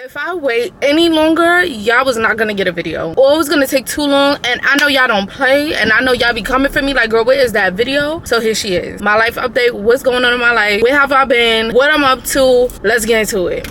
If I wait any longer, y'all was not gonna get a video, or it was gonna take too long. And I know y'all don't play, and I know y'all be coming for me like, girl, where is that video? So here she is, my life update. What's going on in my life? Where have I been? What I'm up to? Let's get into it.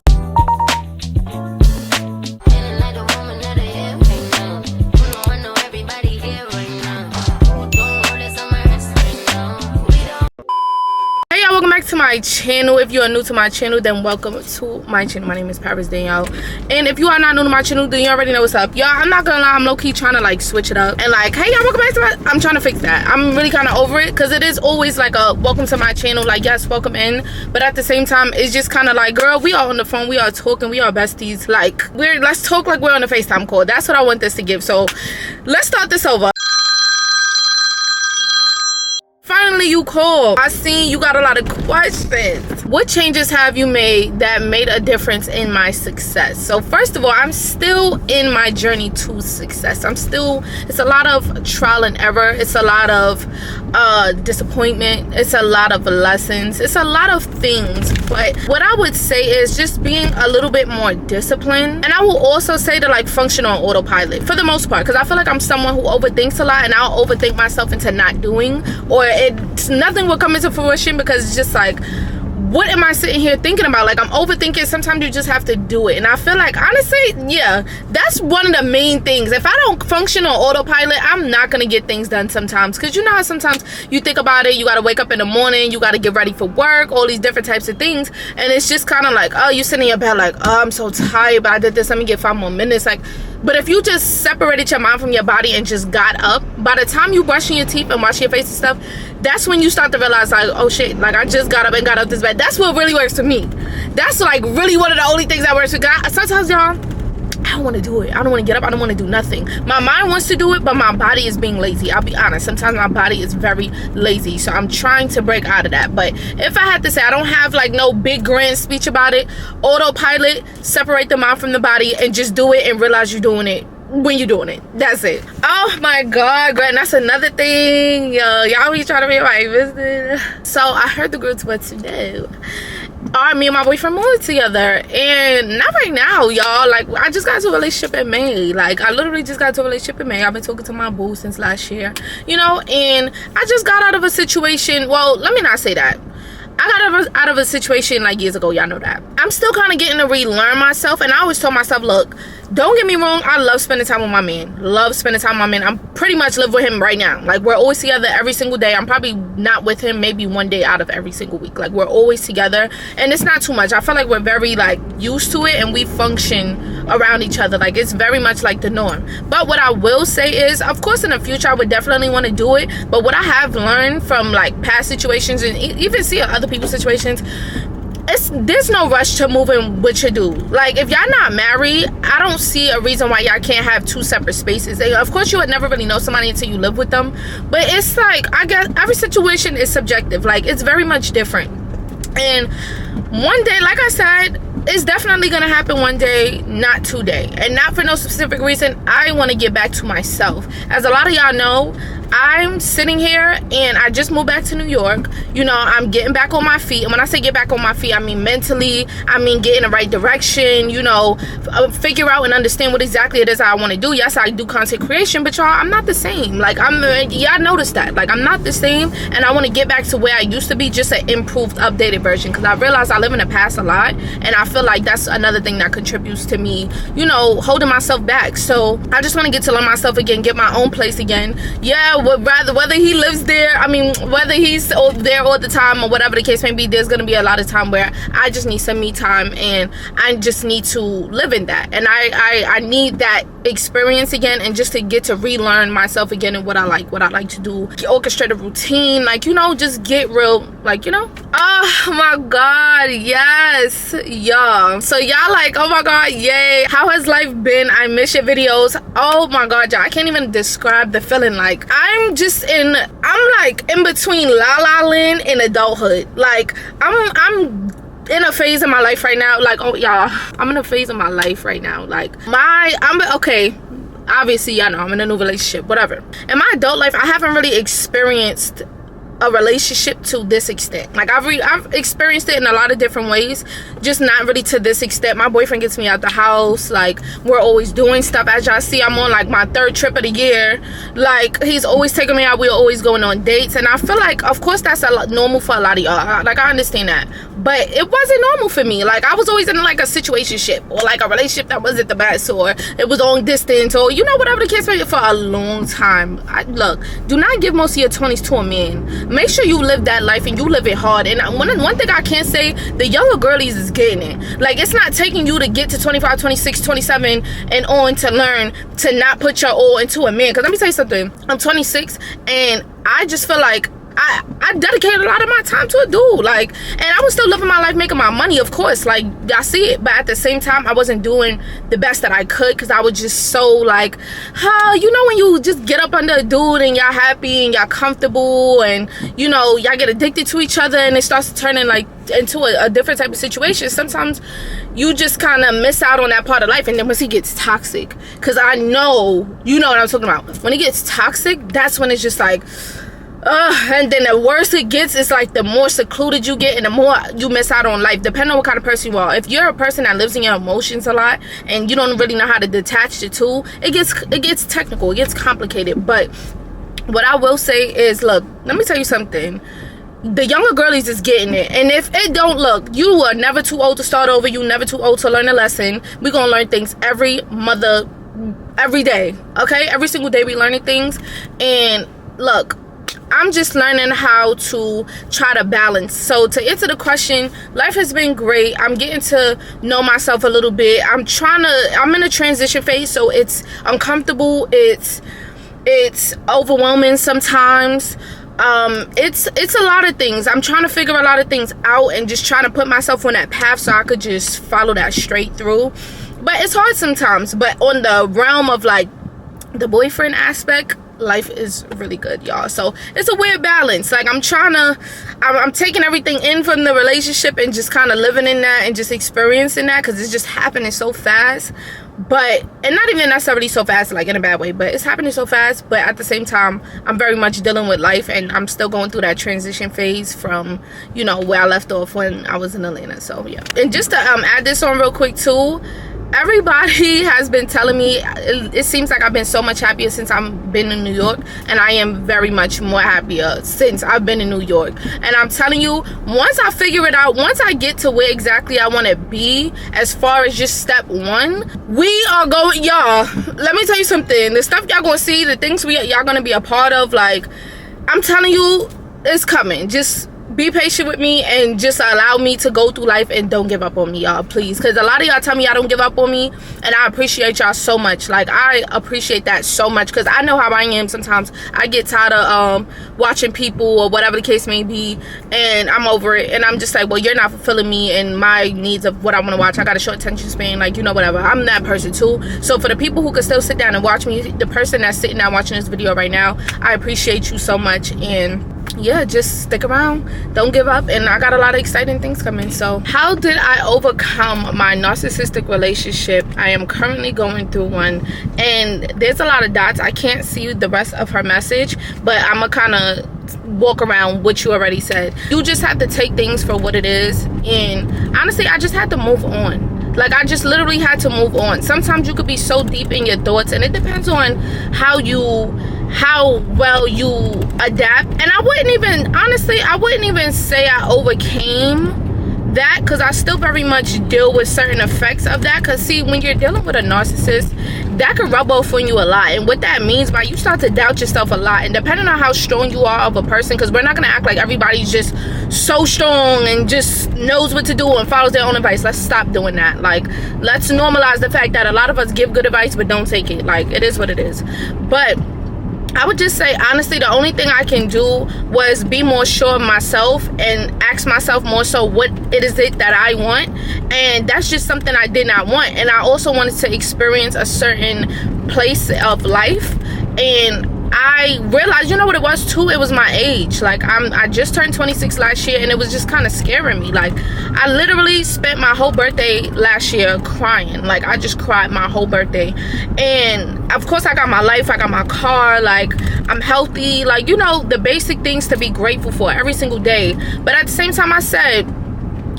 Welcome back to my channel. If you are new to my channel, then welcome to my channel. My name is Paris Danielle, and if you are not new to my channel, then you already know what's up, y'all. I'm not gonna lie, I'm low-key trying to like switch it up and like, hey y'all, welcome back to my, I'm trying to fix that. I'm really kind of over it, because it is always like a welcome to my channel, like, yes, welcome in, but at the same time it's just kind of like, girl, we are on the phone, we are talking, we are besties, like, let's talk like we're on a FaceTime call. That's what I want this to give. So let's start this over. Finally, you called. I seen you got a lot of questions. What changes have you made that made a difference in my success? So first of all, I'm still in my journey to success. It's a lot of trial and error. It's a lot of disappointment. It's a lot of lessons. It's a lot of things. But what I would say is just being a little bit more disciplined. And I will also say to like function on autopilot for the most part, because I feel like I'm someone who overthinks a lot, and I'll overthink myself into not doing, or nothing will come into fruition, because it's just like, what am I sitting here thinking about? Like, I'm overthinking. Sometimes you just have to do it. And I feel like, honestly, yeah, that's one of the main things. If I don't function on autopilot, I'm not gonna get things done sometimes. Because you know how sometimes you think about it, you gotta wake up in the morning, you gotta get ready for work, all these different types of things, and it's just kind of like, oh, you sitting in your bed like, oh, I'm so tired, but I did this, let me get 5 more minutes. Like, but if you just separated your mind from your body and just got up, by the time you brushing your teeth and washing your face and stuff, that's when you start to realize like, oh shit, like I just got up and got out this bed. That's what really works for me. That's like really one of the only things that works for God. Sometimes, y'all, I don't want to do it. I don't want to get up. I don't want to do nothing. My mind wants to do it, but my body is being lazy. I'll be honest. Sometimes my body is very lazy. So I'm trying to break out of that. But if I had to say, I don't have like no big grand speech about it. Autopilot, separate the mind from the body, and just do it and realize you're doing it when you're doing it. That's it. Oh my god, girl, and that's another thing, yo, y'all be trying to be my business. So I heard the groups what to do. Me and my boyfriend moved together, and not right now, y'all. Like, I just got into a relationship in May. Like, I literally just got into a relationship in May. I've been talking to my boo since last year, you know, and I just got out of a situation. Well, let me not say that. I got out of a situation like years ago, y'all know that. I'm still kind of getting to relearn myself, and I always told myself, look, don't get me wrong, I love spending time with my man. Love spending time with my man. I'm pretty much live with him right now. Like, we're always together every single day. I'm probably not with him maybe one day out of every single week. Like, we're always together, and it's not too much. I feel like we're very like used to it, and we function around each other. Like, it's very much like the norm. But what I will say is, of course, in the future I would definitely want to do it. But what I have learned from like past situations, and even see other people's situations, there's no rush to moving with your dude. Like, if y'all not married, I don't see a reason why y'all can't have 2 separate spaces. And of course, you would never really know somebody until you live with them, but it's like, I guess every situation is subjective. Like, it's very much different. And one day, like I said, it's definitely gonna happen one day, not today, and not for no specific reason. I want to get back to myself. As a lot of y'all know, I'm sitting here and I just moved back to New York. You know, I'm getting back on my feet. And when I say get back on my feet, I mean mentally. I mean get in the right direction, you know, figure out and understand what exactly it is I want to do. Yes, I do content creation, but y'all, I'm not the same. Like, y'all noticed that. Like, I'm not the same, and I want to get back to where I used to be, just an improved, updated version, because I realize I live in the past a lot, and I feel like that's another thing that contributes to me, you know, holding myself back. So I just want to get to learn myself again, get my own place again. Yeah, whether he lives there, I mean, whether he's there all the time or whatever the case may be, there's gonna be a lot of time where I just need some me time, and I just need to live in that, and I need that experience again, and just to get to relearn myself again, and what I like to do, orchestrate a routine, like, you know, just get real, like, you know. Oh my god, yes, y'all. So y'all like, oh my god, yay, how has life been? I miss your videos. Oh my god, y'all, I can't even describe the feeling. Like, I'm like in between La La Land and adulthood. Like, I'm in a phase in my life right now. Like, oh y'all, I'm in a phase of my life right now. Like, I'm okay, obviously y'all know I'm in a new relationship, whatever. In my adult life, I haven't really experienced a relationship to this extent. Like I've experienced it in a lot of different ways, just not really to this extent. My boyfriend gets me out the house, like we're always doing stuff. As y'all see, I'm on like my 3rd trip of the year. Like he's always taking me out, we're always going on dates, and I feel like of course that's normal for a lot of y'all. Like I understand that, but it wasn't normal for me. Like I was always in like a situationship or like a relationship that wasn't the best, or it was long distance, or you know, whatever the case may be, for a long time. Look, do not give most of your 20s to a man. Make sure you live that life and you live it hard. And one thing I can say, the younger girlies is getting it. Like it's not taking you to get to 25, 26, 27 and on to learn to not put your all into a man. Because let me tell you something, I'm 26 and I just feel like I dedicated a lot of my time to a dude, like, and I was still living my life, making my money, of course, like I see it, but at the same time I wasn't doing the best that I could, because I was just so like, you know, when you just get up under a dude and y'all happy and y'all comfortable and you know y'all get addicted to each other and it starts turning like into a different type of situation, sometimes you just kind of miss out on that part of life. And then once he gets toxic, because I know you know what I'm talking about, when he gets toxic, that's when it's just like and then the worse it gets, it's like the more secluded you get and the more you miss out on life, depending on what kind of person you are. If you're a person that lives in your emotions a lot and you don't really know how to detach the two, it gets technical, it gets complicated. But what I will say is, look, let me tell you something, the younger girlies is getting it. And if it don't, look, you are never too old to start over, you never too old to learn a lesson. We're gonna learn things every day, okay? Every single day we learning things. And look, I'm just learning how to try to balance. So to answer the question, life has been great. I'm getting to know myself a little bit. I'm in a transition phase, so it's uncomfortable, it's overwhelming sometimes. It's a lot of things. I'm trying to figure a lot of things out and just trying to put myself on that path so I could just follow that straight through. But it's hard sometimes. But on the realm of like the boyfriend aspect, life is really good, y'all. So it's a weird balance. Like I'm taking everything in from the relationship and just kind of living in that and just experiencing that, because it's just happening so fast. But, and not even necessarily so fast like in a bad way, but it's happening so fast. But at the same time, I'm very much dealing with life, and I'm still going through that transition phase from, you know, where I left off when I was in Atlanta. So yeah. And just to add this on real quick too, everybody has been telling me it seems like I've been so much happier since I've been in New York, and I am very much more happier since I've been in New York. And I'm telling you, once I figure it out, once I get to where exactly I want to be as far as just step one, we are going, y'all, let me tell you something, the stuff y'all gonna see, the things y'all gonna be a part of, like I'm telling you, it's coming. Just be patient with me and just allow me to go through life, and don't give up on me, y'all, please, because a lot of y'all tell me y'all don't give up on me, and I appreciate y'all so much. Like I appreciate that so much, because I know how I am sometimes. I get tired of watching people or whatever the case may be, and I'm over it, and I'm just like, well, you're not fulfilling me and my needs of what I want to watch. I got a short attention span, like, you know, whatever. I'm that person too. So for the people who can still sit down and watch me, the person that's sitting down watching this video right now, I appreciate you so much. And yeah, just stick around, don't give up, and I got a lot of exciting things coming. So how did I overcome my narcissistic relationship? I am currently going through one, and there's a lot of dots. I can't see the rest of her message, but I'm gonna kind of walk around what you already said. You just have to take things for what it is, and honestly, I just had to move on. Like I just literally had to move on. Sometimes you could be so deep in your thoughts, and it depends on how well you adapt. And I wouldn't even say I overcame that, because I still very much deal with certain effects of that. Because see, when you're dealing with a narcissist, that can rub off on you a lot. And what that means by, you start to doubt yourself a lot. And depending on how strong you are of a person, because we're not going to act like everybody's just so strong and just knows what to do and follows their own advice. Let's stop doing that. Like, let's normalize the fact that a lot of us give good advice but don't take it. Like, it is what it is. But I would just say, honestly, the only thing I can do was be more sure of myself and ask myself more so what it is that I want. And that's just something I did not want. And I also wanted to experience a certain place of life. And I realized, you know what it was too? It was my age. Like, I just turned 26 last year, and it was just kind of scaring me. Like, I literally spent my whole birthday last year crying. Like, I just cried my whole birthday. And of course, I got my life, I got my car, like, I'm healthy, like, you know, the basic things to be grateful for every single day. But at the same time, I said,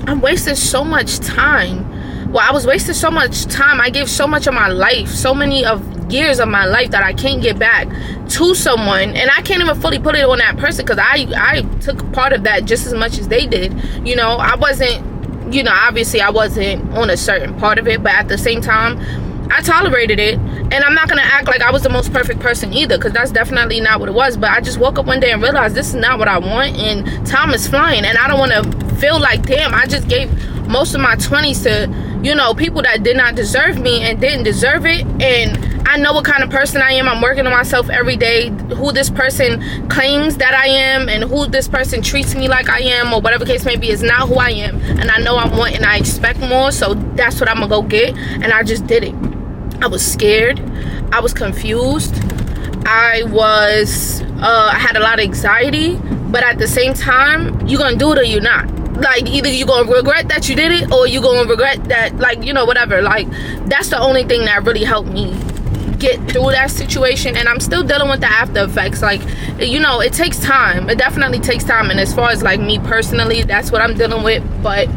I'm wasting so much time. Well, I was wasting so much time. I gave so much of my life, so many of years of my life that I can't get back to someone, and I can't even fully put it on that person, because I took part of that just as much as they did. You know, I wasn't, you know, obviously I wasn't on a certain part of it, but at the same time, I tolerated it. And I'm not gonna act like I was the most perfect person either, because that's definitely not what it was. But I just woke up one day and realized this is not what I want, and time is flying, and I don't want to feel like, damn, I just gave most of my 20s to, you know, people that did not deserve me and didn't deserve it. And I know what kind of person I am. I'm working on myself every day. Who this person claims that I am, and who this person treats me like I am, or whatever case may be, is not who I am. And I know I want and I expect more, so that's what I'm gonna go get. And I just did it. I was scared, I was confused, I had a lot of anxiety, but at the same time, you're gonna do it or you're not. Like, either you're gonna regret that you did it, or you're gonna regret that, like, you know, whatever. Like, that's the only thing that really helped me get through that situation. And I'm still dealing with the after effects. Like, you know, it takes time. It definitely takes time. And as far as like me personally, that's what I'm dealing with. But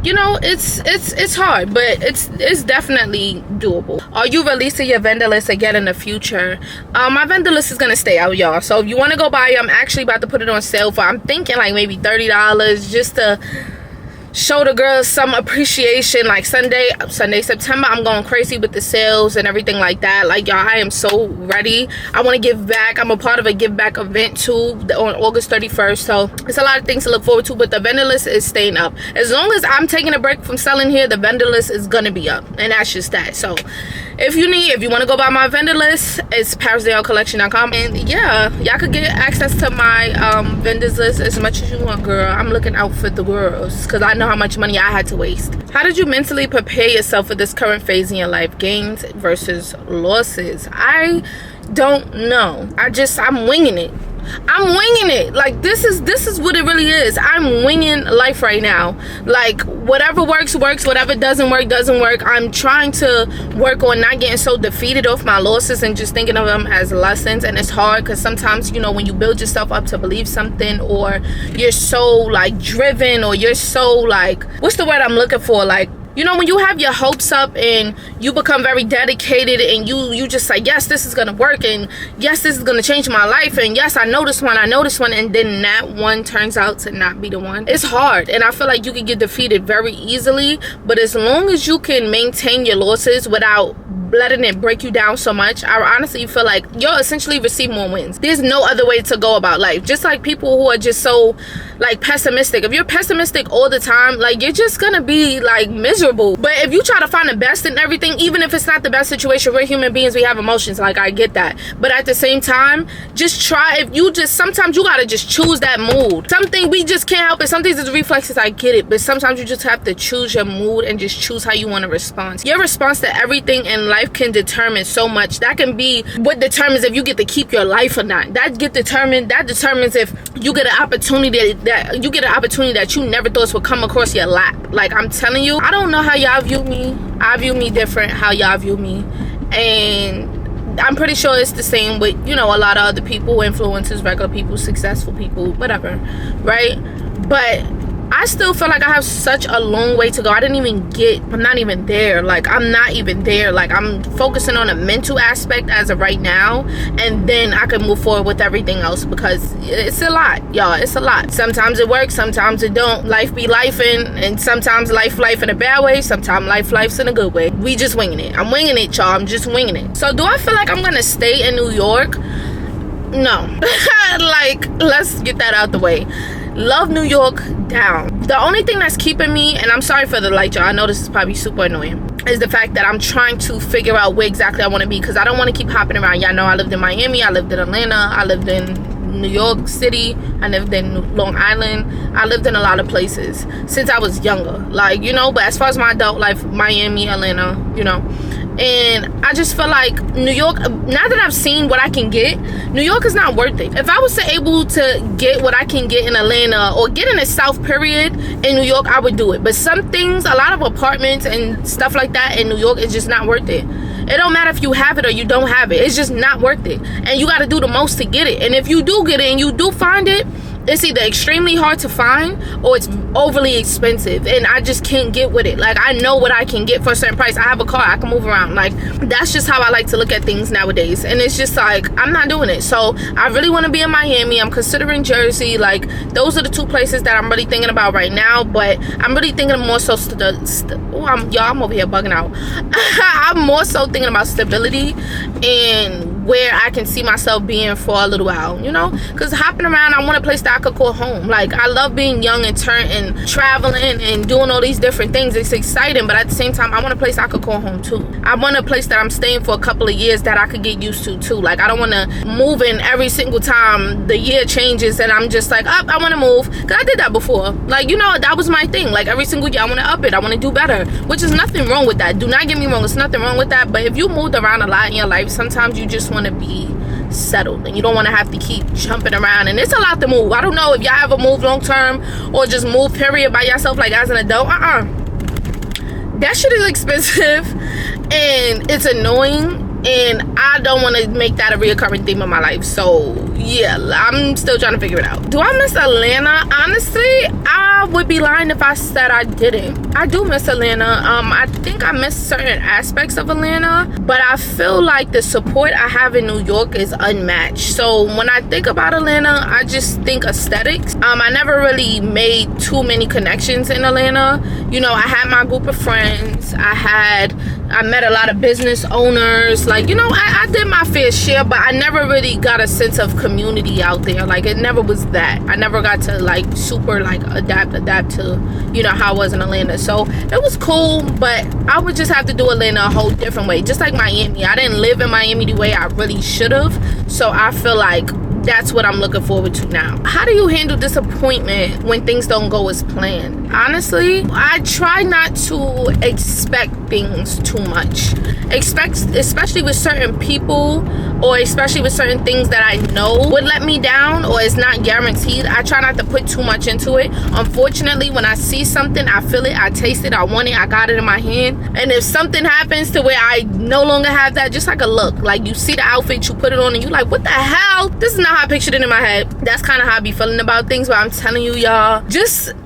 you know, it's hard, but it's definitely doable. Are you releasing your vendor list again in the future? My vendor list is gonna stay out, y'all. So if you want to go buy it, I'm actually about to put it on sale for, I'm thinking like maybe $30, just to show the girls some appreciation. Like Sunday, September, I'm going crazy with the sales and everything like that. Like, y'all, I am so ready. I want to give back. I'm a part of a give back event too on August 31st. So it's a lot of things to look forward to, but the vendor list is staying up. As long as I'm taking a break from selling here, the vendor list is gonna be up, and that's just that. So if you want to go buy my vendor list, it's parisdalecollection.com. And yeah, y'all could get access to my vendors list as much as you want, girl. I'm looking out for the girls, because I know how much money I had to waste. How did you mentally prepare yourself for this current phase in your life? Gains versus losses. I don't know. I'm winging it. Like, this is what it really is. I'm winging life right now. Like, whatever works, whatever doesn't work. I'm trying to work on not getting so defeated off my losses and just thinking of them as lessons. And it's hard, because sometimes, you know, when you build yourself up to believe something, or you're so like driven, or you're so like, what's the word I'm looking for, like, you know, when you have your hopes up and you become very dedicated, and you just say, yes, this is gonna work, and yes, this is gonna change my life, and yes, I know this one, and then that one turns out to not be the one. It's hard, and I feel like you can get defeated very easily. But as long as you can maintain your losses without letting it break you down so much, I honestly feel like you'll essentially receive more wins. There's no other way to go about life. Just like people who are just so like pessimistic, if you're pessimistic all the time, like, you're just gonna be like miserable. But if you try to find the best in everything, even if it's not the best situation, we're human beings, we have emotions, like, I get that. But at the same time, just try. Sometimes you gotta just choose that mood. Something we just can't help it. Some things it's reflexes, I get it, but sometimes you just have to choose your mood and just choose how you want to respond. Your response to everything in life can determine so much. That can be what determines if you get to keep your life or not. That determines if you get an opportunity that you never thought would come across your lap. Like, I'm telling you, I don't know how y'all view me. I view me different how y'all view me, and I'm pretty sure it's the same with, you know, a lot of other people, influencers, regular people, successful people, whatever, right? But I still feel like I have such a long way to go. I'm not even there. Like, I'm not even there. Like, I'm focusing on a mental aspect as of right now, and then I can move forward with everything else, because it's a lot, y'all. It's a lot. Sometimes it works, sometimes it don't. Life be lifing, and sometimes life in a bad way, sometimes life's in a good way. We just winging it. I'm winging it, y'all. I'm just winging it. So do I feel like I'm gonna stay in New York? No. Like, let's get that out the way. Love New York down. The only thing that's keeping me, and I'm sorry for the light, y'all, I know this is probably super annoying, is the fact that I'm trying to figure out where exactly I want to be, because I don't want to keep hopping around. Y'all know I lived in Miami, I lived in Atlanta, I lived in New York City, I lived in Long Island. I lived in a lot of places since I was younger, like, you know. But as far as my adult life, Miami, Atlanta, you know. And I just feel like New York, now that I've seen what I can get, New York is not worth it. If I was able to get what I can get in Atlanta or get in the South period in New York, I would do it. But some things, a lot of apartments and stuff like that in New York is just not worth it. It don't matter if you have it or you don't have it. It's just not worth it. And you got to do the most to get it. And if you do get it and you do find it, it's either extremely hard to find or it's overly expensive, and I just can't get with it. Like, I know what I can get for a certain price. I have a car, I can move around. Like, that's just how I like to look at things nowadays. And it's just like, I'm not doing it. So I really want to be in Miami. I'm considering Jersey. Like, those are the two places that I'm really thinking about right now. But I'm really thinking more so I'm over here bugging out. I'm more so thinking about stability and where I can see myself being for a little while, you know? Because hopping around, I want a place that I could call home. Like, I love being young and traveling and doing all these different things. It's exciting, but at the same time, I want a place I could call home too. I want a place that I'm staying for a couple of years that I could get used to too. Like, I don't want to move in every single time the year changes and I'm just like, I want to move. Because I did that before. Like, you know, that was my thing. Like, every single year, I want to up it. I want to do better, which is nothing wrong with that. Do not get me wrong. There's nothing wrong with that. But if you moved around a lot in your life, sometimes you just want to be settled and you don't want to have to keep jumping around, and it's a lot to move. I don't know if y'all ever move long term or just move period by yourself, like as an adult. That shit is expensive and it's annoying, and I don't want to make that a reoccurring theme of my life. So yeah, I'm still trying to figure it out. Do I miss Atlanta? Honestly, I would be lying if I said I didn't. I do miss Atlanta. I think I miss certain aspects of Atlanta, but I feel like the support I have in New York is unmatched. So when I think about Atlanta, I just think aesthetics. I never really made too many connections in Atlanta. You know, I had my group of friends. I met a lot of business owners. Like, you know, I did my fair share, but I never really got a sense of community out there. Like, it never was that. I never got to like super like adapt to, you know, how I was in Atlanta. So it was cool, but I would just have to do Atlanta a whole different way. Just like Miami, I didn't live in Miami the way I really should have. So I feel like that's what I'm looking forward to now. How do you handle disappointment when things don't go as planned? Honestly, I try not to expect things too much. Especially with certain people, or especially with certain things that I know would let me down or is not guaranteed. I try not to put too much into it. Unfortunately, when I see something, I feel it, I taste it, I want it, I got it in my hand. And if something happens to where I no longer have that, just like a look, like you see the outfit, you put it on and you like, what the hell? This is not how I pictured it in my head. That's kind of how I be feeling about things. But I'm telling you, y'all,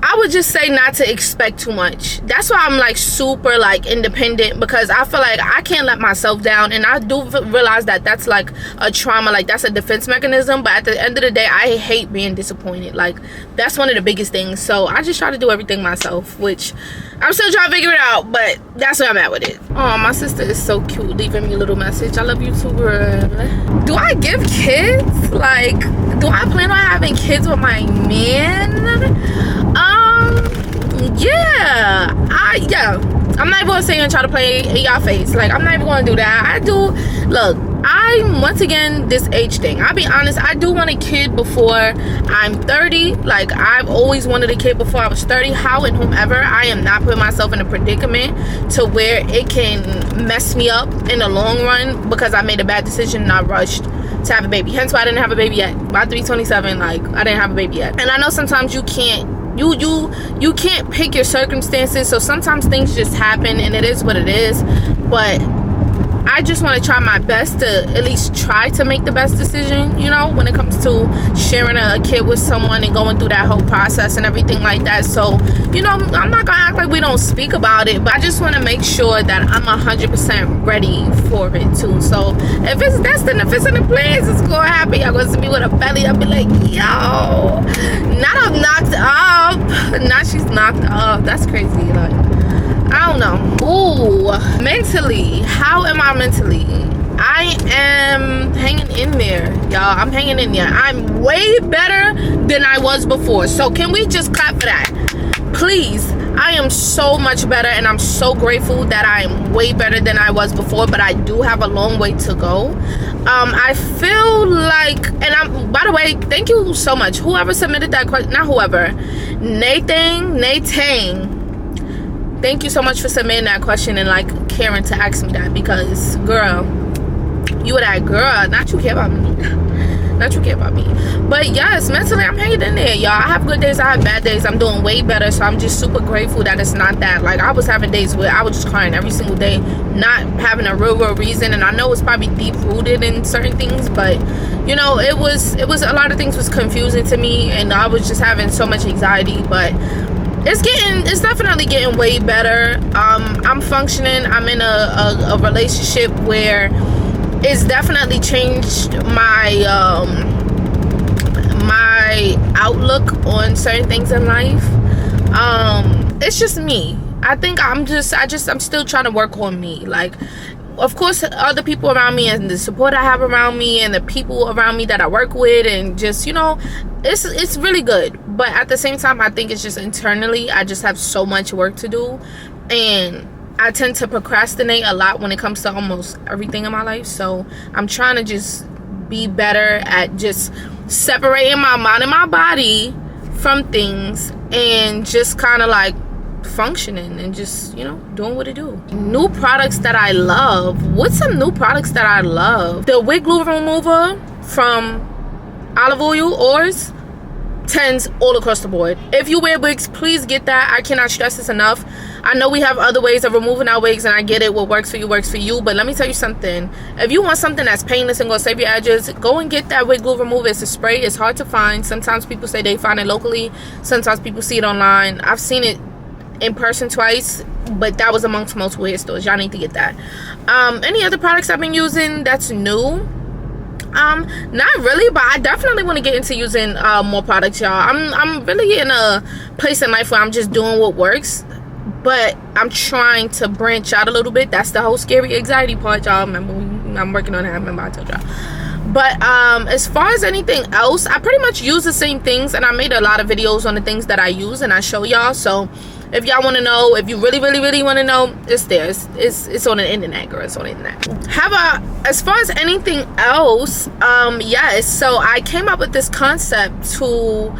I would just say not to expect too much. That's why I'm like super like independent, because I feel like I can't let myself down. And I do realize that that's like a trauma, like that's a defense mechanism. But at the end of the day, I hate being disappointed. Like, that's one of the biggest things. So I just try to do everything myself, which I'm still trying to figure it out, but that's where I'm at with it. Oh, my sister is so cute, leaving me a little message. I love you too, girl. Do I give kids? Like, do I plan on having kids with my man? Yeah. I'm not even gonna sit here and try to play in y'all face. Like, I'm not even gonna do that. Look, once again, this age thing, I'll be honest, I do want a kid before I'm 30. Like, I've always wanted a kid before I was 30. How and whomever, I am not putting myself in a predicament to where it can mess me up in the long run because I made a bad decision and I rushed to have a baby. Hence why I didn't have a baby yet. About to be 27, like, I didn't have a baby yet. And I know sometimes you can't pick your circumstances, so sometimes things just happen and it is what it is. But I just want to try my best to at least try to make the best decision, you know, when it comes to sharing a kid with someone and going through that whole process and everything like that. So, you know, I'm not gonna act like we don't speak about it, but I just want to make sure that I'm 100% ready for it too. So if it's destined, if it's in the plans, it's gonna happen. Y'all gonna see me with a belly. I'll be like, yo, not I'm knocked up, not she's knocked up. That's crazy. Like, I don't know. Ooh, mentally, how am I mentally? I am hanging in there, y'all. I'm hanging in there. I'm way better than I was before. So can we just clap for that? Please. I am so much better, and I'm so grateful that I am way better than I was before, but I do have a long way to go. I feel like, and by the way, thank you so much. Whoever submitted that question, not whoever, Nathan, thank you so much for submitting that question and like caring to ask me that, because girl, you were that girl. Not you care about me. Not you care about me. But yes, mentally I'm hanging in there, y'all. I have good days, I have bad days. I'm doing way better, so I'm just super grateful that it's not that. Like, I was having days where I was just crying every single day, not having a real reason. And I know it's probably deep rooted in certain things, but you know, it was a lot of things was confusing to me, and I was just having so much anxiety. But it's definitely getting way better. I'm functioning. I'm in a relationship where it's definitely changed my my outlook on certain things in life. It's just me. I think I'm still trying to work on me. Like, of course, other people around me and the support I have around me and the people around me that I work with, and just, you know, it's really good. But at the same time, I think it's just internally, I just have so much work to do, and I tend to procrastinate a lot when it comes to almost everything in my life. So I'm trying to just be better at just separating my mind and my body from things, and just kind of like functioning and just, you know, doing what it do. New products that I love. What's some new products that I love? The wig glue remover from Olive Oil, Oars, 10s all across the board. If you wear wigs, please get that. I cannot stress this enough. I know we have other ways of removing our wigs, and I get it. What works for you works for you. But let me tell you something. If you want something that's painless and gonna save your edges, go and get that wig glue remover. It's a spray. It's hard to find. Sometimes people say they find it locally. Sometimes people see it online. I've seen it in person twice, but that was amongst most weird stores. Y'all need to get that. Any other products I've been using that's new? Not really, but I definitely want to get into using more products, y'all. I'm really in a place in life where I'm just doing what works, but I'm trying to branch out a little bit. That's the whole scary anxiety part, y'all. Remember, I'm working on that. Remember, I told y'all. But as far as anything else, I pretty much use the same things, and I made a lot of videos on the things that I use, and I show y'all. So if y'all want to know, if you really want to know, it's there. It's on the internet, girl. It's on the internet. How about as far as anything else? Yes. So I came up with this concept to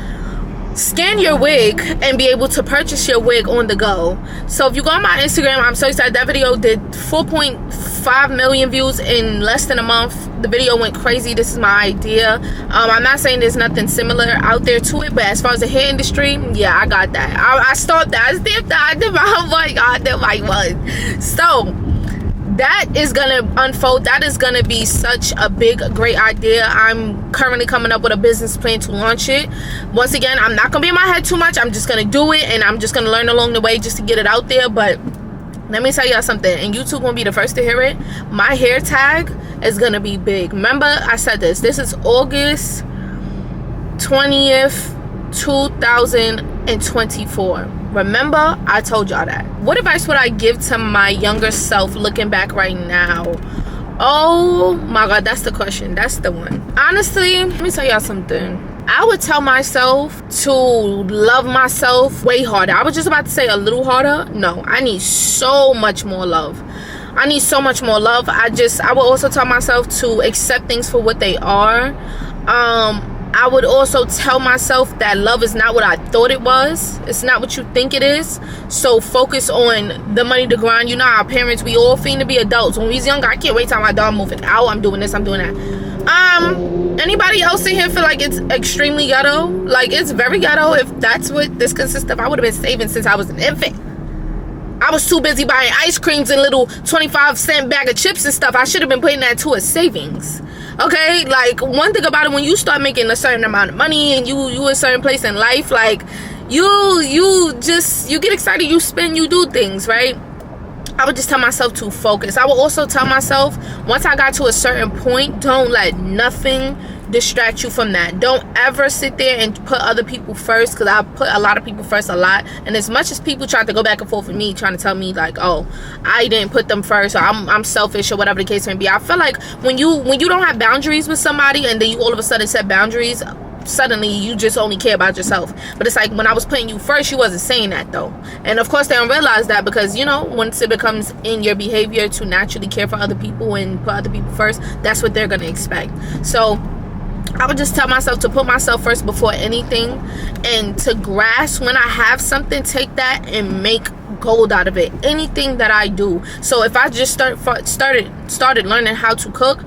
scan your wig and be able to purchase your wig on the go. So if you go on my Instagram, I'm so excited. That video did 4.5 million views in less than a month. The video went crazy. This is my idea. I'm not saying there's nothing similar out there to it, but as far as the hair industry, yeah, I got that. I started that. I did my homework. I did my one. So that is gonna unfold. That is gonna be such a big, great idea. I'm currently coming up with a business plan to launch it. Once again, I'm not gonna be in my head too much. I'm just gonna do it, and I'm just gonna learn along the way just to get it out there. But let me tell y'all something, and you two gonna be the first to hear it. My hair tag is gonna be big. Remember, I said this is August 20th 2024. Remember, I told y'all that. What advice would I give to my younger self looking back right now? Oh my god, that's the question. That's the one. Honestly, let me tell y'all something. I would tell myself to love myself way harder. I was just about to say a little harder. No, I need so much more love. I need so much more love. I would also tell myself to accept things for what they are. I would also tell myself that love is not what I thought it was. It's not what you think it is. So focus on the money, the grind. You know, our parents, we all fiend to be adults. When we was younger, I can't wait till my dog moving out. I'm doing this, I'm doing that. Anybody else in here feel like it's extremely ghetto? Like, it's very ghetto. If that's what this consists of, I would have been saving since I was an infant. I was too busy buying ice creams and little 25-cent bag of chips and stuff. I should have been putting that to a savings. Okay, like, one thing about it, when you start making a certain amount of money and you a certain place in life, like, you get excited, you spend, you do things, right? I would just tell myself to focus. I would also tell myself, once I got to a certain point, don't let nothing distract you from that. Don't ever sit there and put other people first, because I put a lot of people first a lot. And as much as people try to go back and forth with me, trying to tell me like, oh, I didn't put them first, or I'm selfish, or whatever the case may be, I feel like when you don't have boundaries with somebody, and then you all of a sudden set boundaries, suddenly you just only care about yourself. But it's like, when I was putting you first, you wasn't saying that though. And of course they don't realize that, because, you know, once it becomes in your behavior to naturally care for other people and put other people first, that's what they're gonna expect. So I would just tell myself to put myself first before anything, and to grasp when I have something, take that and make gold out of it, anything that I do. So if I just started learning how to cook,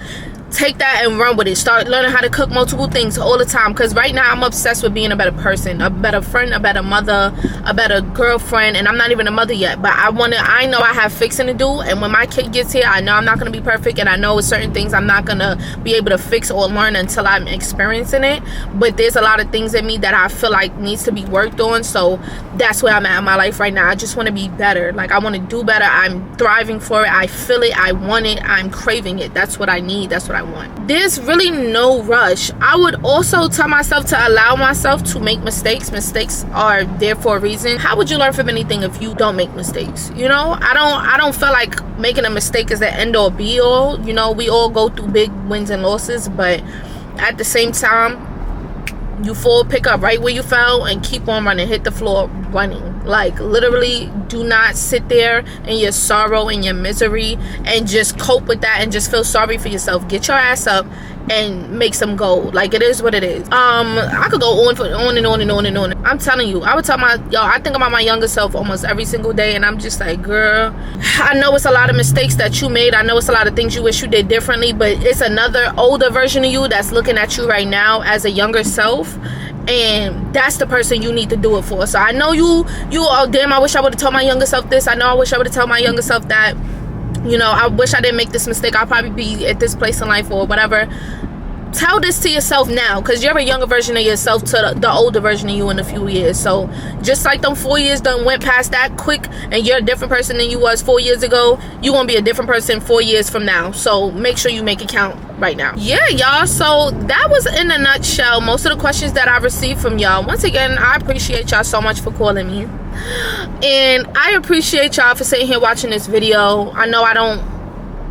take that and run with it. Start learning how to cook multiple things all the time, because right now I'm obsessed with being a better person, a better friend, a better mother, a better girlfriend. And I'm not even a mother yet, but I know I have fixing to do. And when my kid gets here, I know I'm not going to be perfect, and I know certain things I'm not going to be able to fix or learn until I'm experiencing it. But there's a lot of things in me that I feel like needs to be worked on. So that's where I'm at in my life right now. I just want to be better. Like, I want to do better. I'm thriving for it. I feel it. I want it. I'm craving it. That's what I need. That's what I want. There's really no rush. I would also tell myself to allow myself to make mistakes. Mistakes are there for a reason. How would you learn from anything if you don't make mistakes? You know, I don't feel like making a mistake is the end all be all. You know, we all go through big wins and losses, but at the same time, you fall, pick up right where you fell, and keep on running. Hit the floor running. Like, literally, do not sit there in your sorrow and your misery and just cope with that and just feel sorry for yourself. Get your ass up and make some gold. Like, it is what it is. I could go on and on and on and on. I'm telling you, I would tell I think about my younger self almost every single day, and I'm just like, girl, I know it's a lot of mistakes that you made. I know it's a lot of things you wish you did differently, but it's another older version of you that's looking at you right now as a younger self, and that's the person you need to do it for. So I know you oh damn, I wish I would have told my younger self this. I know I wish I would have told my younger self that. You know, I wish I didn't make this mistake. I'll probably be at this place in life or whatever. Tell this to yourself now, because you're a younger version of yourself to the older version of you in a few years. So just like them 4 years done went past that quick, and you're a different person than you was 4 years ago, you're gonna be a different person 4 years from now. So make sure you make it count right now. Yeah, y'all, so that was in a nutshell most of the questions that I received from y'all. Once again, I appreciate y'all so much for calling me, and I appreciate y'all for sitting here watching this video. I know I'm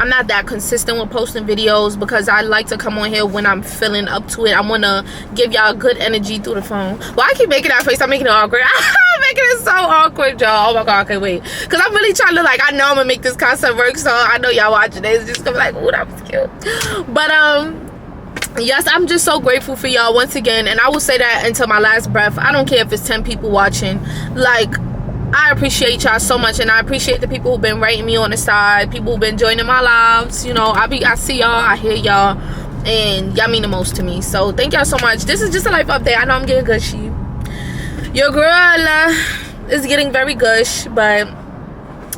not that consistent with posting videos because I like to come on here when I'm feeling up to it. I want to give y'all good energy through the phone. Well, I keep making that face. I'm making it awkward. I'm making it so awkward, y'all. Oh my god, I can't wait. Because I'm really trying to, like, I know I'm going to make this concept work. So I know y'all watching this. Just gonna be like, ooh, that was cute. But, yes, I'm just so grateful for y'all once again. And I will say that until my last breath. I don't care if it's 10 people watching. Like, I appreciate y'all so much, and I appreciate the people who've been writing me on the side, people who've been joining my lives. You know, I see y'all, I hear y'all, and y'all mean the most to me. So thank y'all so much. This is just a life update. I know I'm getting gushy. Your girl is getting very gush, but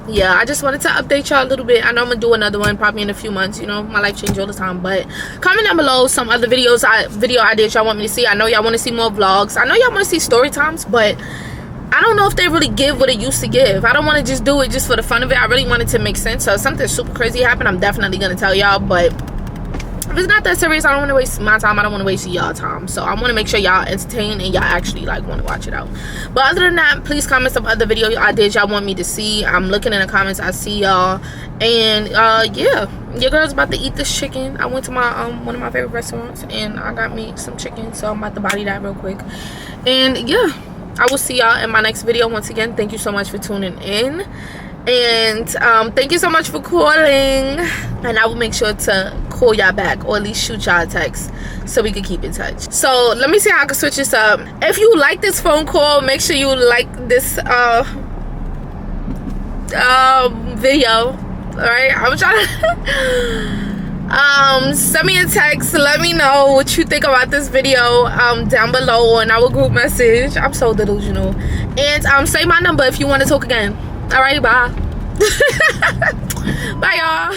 yeah, I just wanted to update y'all a little bit. I know I'm gonna do another one probably in a few months. You know, my life changes all the time. But comment down below some other video ideas y'all want me to see. I know y'all want to see more vlogs. I know y'all want to see story times, but I don't know if they really give what it used to give. I don't want to just do it just for the fun of it. I really want it to make sense. So if something super crazy happened, I'm definitely going to tell y'all. But if it's not that serious, I don't want to waste my time. I don't want to waste y'all time. So I want to make sure y'all entertain and y'all actually like want to watch it out. But other than that, please comment some other video ideas y'all want me to see. I'm looking in the comments. I see y'all. And yeah, your girl's about to eat this chicken. I went to my one of my favorite restaurants and I got me some chicken. So I'm about to body that real quick. And yeah, I will see y'all in my next video. Once again, thank you so much for tuning in, and thank you so much for calling, and I will make sure to call y'all back, or at least shoot y'all a text so we can keep in touch. So let me see how I can switch this up. If you like this phone call, make sure you like this video. All right, I'm trying to send me a text, let me know what you think about this video down below in our group message. I'm so delusional. And say my number if you want to talk again. All right, bye. Bye, y'all.